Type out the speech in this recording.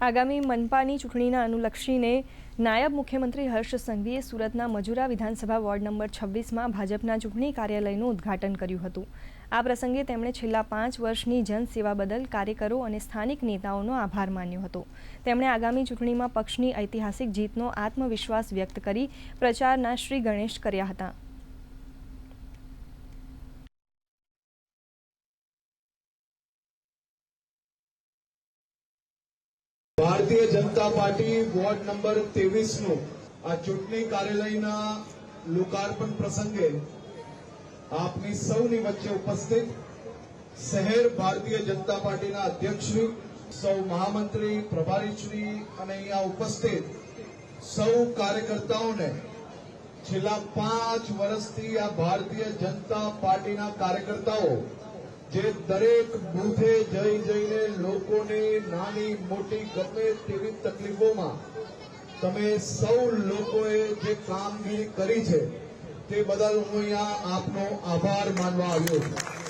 આગામી મનપાની ચૂંટણીના અનુલક્ષીને નાયબ મુખ્યમંત્રી હર્ષ સંઘવીએ સુરતના મજુરા વિધાનસભા વોર્ડ નંબર 26માં ભાજપના ચૂંટણી કાર્યાલયનું ઉદ્ઘાટન કર્યું હતું। આ પ્રસંગે તેમણે છેલ્લા 5 વર્ષની જનસેવા બદલ કાર્યકરો અને સ્થાનિક નેતાઓનો આભાર માન્યો હતો। તેમણે આગામી ચૂંટણીમાં પક્ષની ઐતિહાસિક જીતનો આત્મવિશ્વાસ વ્યક્ત કરી પ્રચારના શ્રી ગણેશ કર્યા હતા। Bharatiya Janata party ward number 23 आ चूंटणी कार्यालयना लोकार्पण प्रसंगे आपनी सौनी वच्चे उपस्थित शहर भारतीय जनता पार्टीना अध्यक्षश्री, सौ महामंत्री, प्रभारीश्री અને અહીંયા ઉપસ્થિત સૌ કાર્યકર્તાઓને છેલ્લા 5 વર્ષથી આ ભારતીય જનતા પાર્ટીના કાર્યકર્તાઓ જે દરેક બૂથે જઈને લોકોને નાની મોટી ગમે તેવી તકલીફોમાં તમે સૌ લોકોએ જે કામગીરી કરી છે તે બદલ હું અહીંયા આપનો આભાર માનવા આવ્યો છું।